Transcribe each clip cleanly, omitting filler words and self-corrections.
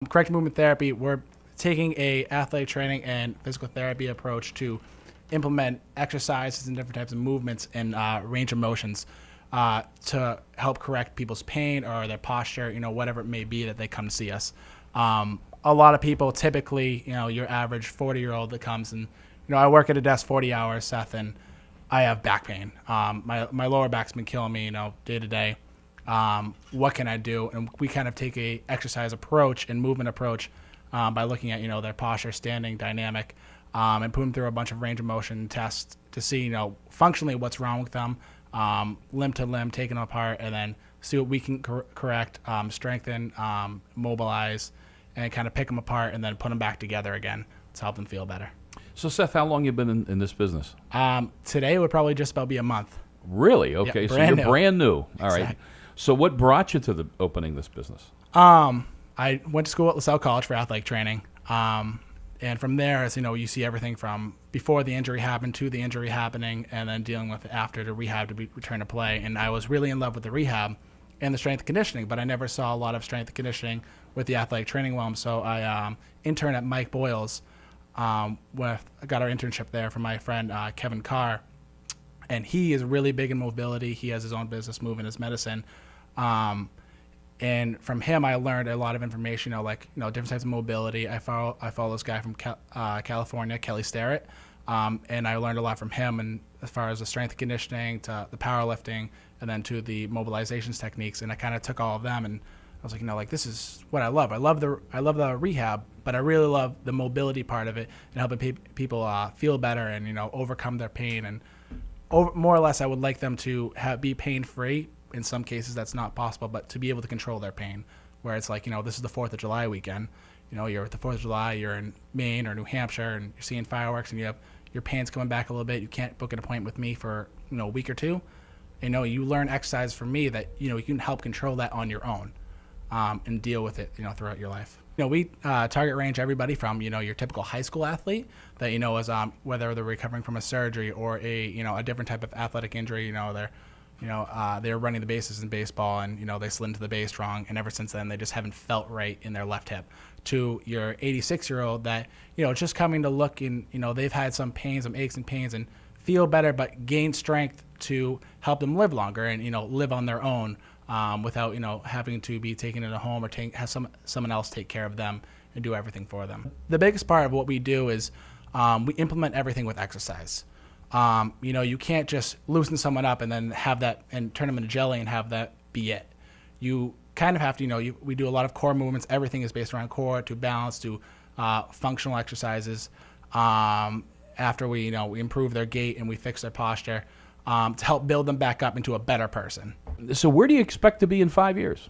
Corrective Movement Therapy, we're taking a athletic training and physical therapy approach to implement exercises and different types of movements and range of motions to help correct people's pain or their posture, whatever it may be that they come to see us. A lot of people typically, your average 40-year-old that comes and, I work at a desk 40 hours, Seth, and I have back pain. My lower back's been killing me, day to day. What can I do? And we kind of take a exercise approach and movement approach by looking at, their posture, standing, dynamic, and put them through a bunch of range of motion tests to see, functionally what's wrong with them, limb to limb, taking them apart, and then see what we can correct, strengthen, mobilize, and kind of pick them apart and then put them back together again to help them feel better. So, Seth, how long you been in this business? Today would probably just about be a month. Really? Okay, yeah, so you're new. Brand new. All exactly. right. So what brought you to opening this business? I went to school at LaSalle College for athletic training. And from there, as you see everything from before the injury happened to the injury happening and then dealing with after the rehab to return to play. And I was really in love with the rehab and the strength and conditioning, but I never saw a lot of strength and conditioning with the athletic training realm. So I interned at Mike Boyle's. I got our internship there from my friend Kevin Carr. And he is really big in mobility. He has his own business, Movement is Medicine. And from him, I learned a lot of information, different types of mobility. I follow this guy from California, Kelly Starrett, and I learned a lot from him. And as far as the strength and conditioning to the powerlifting, and then to the mobilizations techniques, and I kind of took all of them, and I was like, this is what I love. I love the rehab, but I really love the mobility part of it and helping people feel better and overcome their pain. And more or less, I would like them to be pain-free. In some cases, that's not possible, but to be able to control their pain, where it's like, this is the 4th of July weekend. You're at the 4th of July, you're in Maine or New Hampshire, and you're seeing fireworks, and you have your pain's coming back a little bit. You can't book an appointment with me for, a week or two. You learn exercise from me that, you can help control that on your own and deal with it, throughout your life. We target range everybody from, your typical high school athlete that, is whether they're recovering from a surgery or a different type of athletic injury, they're running the bases in baseball and, they slid into the base wrong. And ever since then, they just haven't felt right in their left hip. To your 86-year-old that, just coming to look and, they've had some pains, some aches and pains and feel better, but gain strength to help them live longer and, live on their own without, having to be taken into a home or have someone else take care of them and do everything for them. The biggest part of what we do is we implement everything with exercise. You can't just loosen someone up and then have that and turn them into jelly and have that be it. You kind of have to, we do a lot of core movements. Everything is based around core to balance to functional exercises. After we improve their gait and we fix their posture to help build them back up into a better person. So where do you expect to be in 5 years?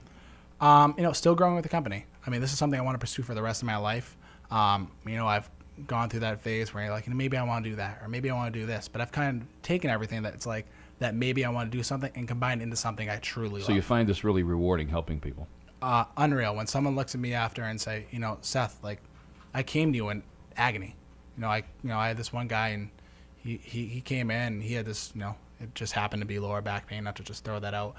Still growing with the company. I mean, this is something I want to pursue for the rest of my life. I've gone through that phase where maybe I want to do that or maybe I want to do this, but I've kind of taken everything that's like that maybe I want to do something and combine it into something I truly love. So you find this really rewarding, helping people? Unreal. When someone looks at me after and say, Seth, I came to you in agony. I had this one guy and he came in and he had this, it just happened to be lower back pain, not to just throw that out.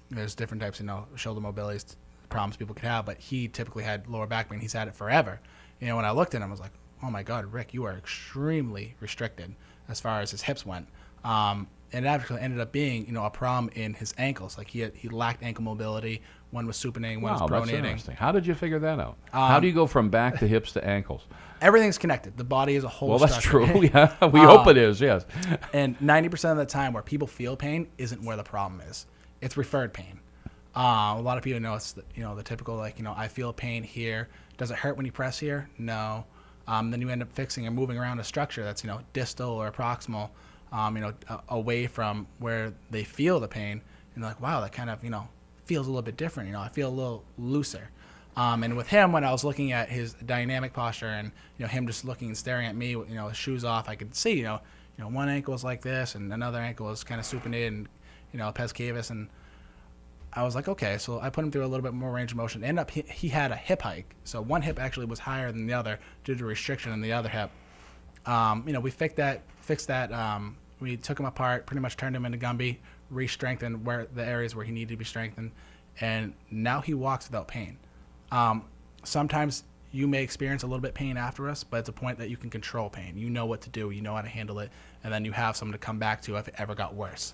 There's different types of, shoulder mobility problems people could have, but he typically had lower back pain. He's had it forever. When I looked at him, I was like, oh my God, Rick, you are extremely restricted as far as his hips went. And it actually ended up being, a problem in his ankles. Like he lacked ankle mobility. One was supinating, one was pronating. That's interesting. How did you figure that out? How do you go from back to hips to ankles? Everything's connected. The body is a whole structure. Well, that's structure. true. Yeah, we hope it is, yes. And 90% of the time where people feel pain isn't where the problem is. It's referred pain. A lot of people know it's the typical I feel pain here. Does it hurt when you press here? No. Then you end up fixing or moving around a structure that's distal or proximal, away from where they feel the pain, and they're like, wow, that kind of feels a little bit different. I feel a little looser. And with him, when I was looking at his dynamic posture and him just looking and staring at me, his shoes off, I could see one ankle is like this and another ankle is kind of supinated and pes cavus, and I was like, okay, so I put him through a little bit more range of motion. Ended up, he had a hip hike. So one hip actually was higher than the other due to restriction in the other hip. We fixed that. We took him apart, pretty much turned him into Gumby, re-strengthened the areas where he needed to be strengthened, and now he walks without pain. sometimes you may experience a little bit pain after us, but it's a point that you can control pain. You know what to do. You know how to handle it. And then you have someone to come back to if it ever got worse.